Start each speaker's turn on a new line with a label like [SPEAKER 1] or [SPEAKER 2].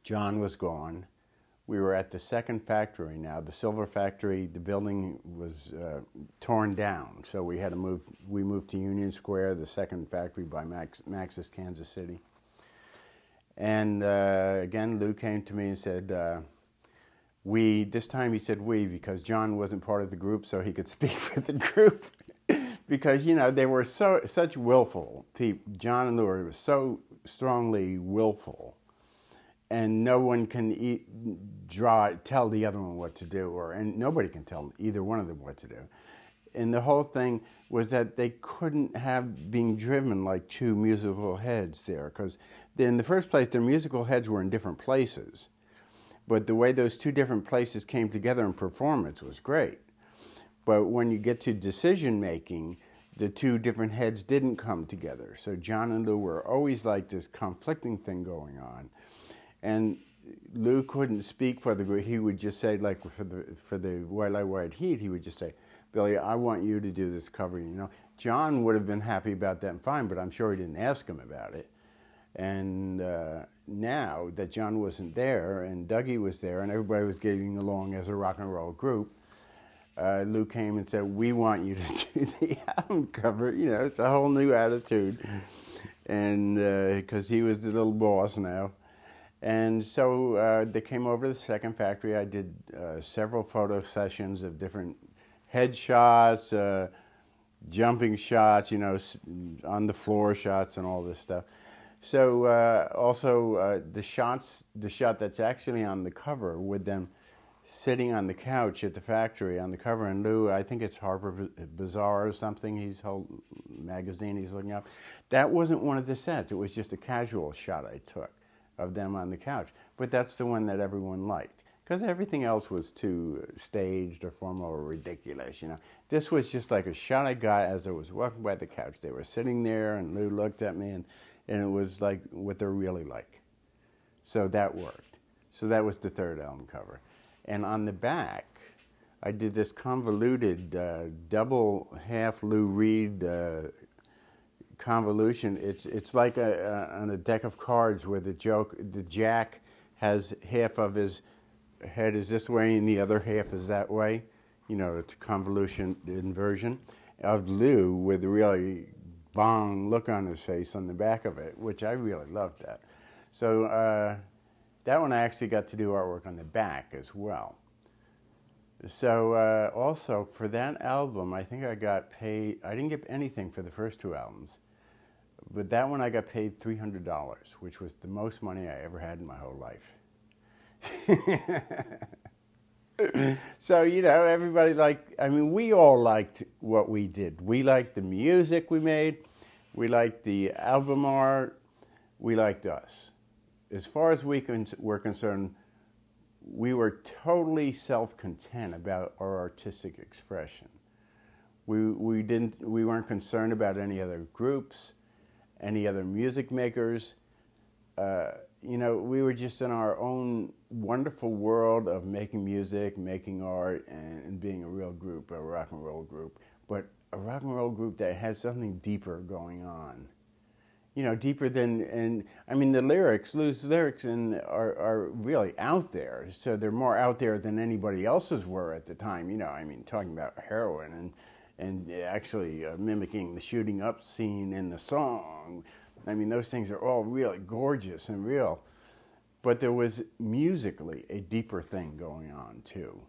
[SPEAKER 1] John was gone. We were at the second factory now. The silver factory, the building was torn down, so we had to move. We moved to Union Square, the second factory by Max's Kansas City. And again, Lou came to me and said, we, this time he said we, because John wasn't part of the group, so he could speak for the group. Because, you know, they were such willful people. John and Lou were so strongly willful. And no one can tell the other one what to do, and nobody can tell either one of them what to do. And the whole thing was that they couldn't have being driven like two musical heads there, because in the first place, their musical heads were in different places. But the way those two different places came together in performance was great. But when you get to decision making, the two different heads didn't come together. So John and Lou were always like this conflicting thing going on. And Lou couldn't speak for the group. He would just say, like for the White Light, White Heat, he would just say, Billy, I want you to do this cover. You know, John would have been happy about that and fine, but I'm sure he didn't ask him about it. And now that John wasn't there and Dougie was there and everybody was getting along as a rock and roll group, Lou came and said, we want you to do the album cover. You know, it's a whole new attitude. And because he was the little boss now. And so they came over to the second factory. I did several photo sessions of different headshots, jumping shots, you know, on the floor shots and all this stuff. So also the shot that's actually on the cover with them sitting on the couch at the factory on the cover, and Lou, I think it's Harper Bazaar or something, his whole magazine he's looking up. That wasn't one of the sets. It was just a casual shot I took of them on the couch. But that's the one that everyone liked, because everything else was too staged or formal or ridiculous, you know. This was just like a shot I got as I was walking by the couch. They were sitting there, and Lou looked at me, and it was like what they're really like. So that worked. So that was the third album cover. And on the back, I did this convoluted double half Lou Reed convolution. It's like on a deck of cards where the jack has half of his head is this way and the other half is that way. You know, it's a convolution inversion of Lou with a really bong look on his face on the back of it, which I really loved that. So that one I actually got to do artwork on the back as well. So also for that album, I think I got paid, I didn't get anything for the first two albums, but that one I got paid $300, which was the most money I ever had in my whole life. So, you know, everybody liked, I mean, we all liked what we did. We liked the music we made, we liked the album art, we liked us. As far as we were concerned, we were totally self-content about our artistic expression. We weren't concerned about any other groups, any other music makers. You know, we were just in our own wonderful world of making music, making art, and being a real group, a rock and roll group. But a rock and roll group that has something deeper going on. You know, deeper than, and I mean, the lyrics, Lou's lyrics are really out there. So they're more out there than anybody else's were at the time. You know, I mean, talking about heroin and actually mimicking the shooting up scene in the song. I mean, those things are all really gorgeous and real. But there was musically a deeper thing going on, too.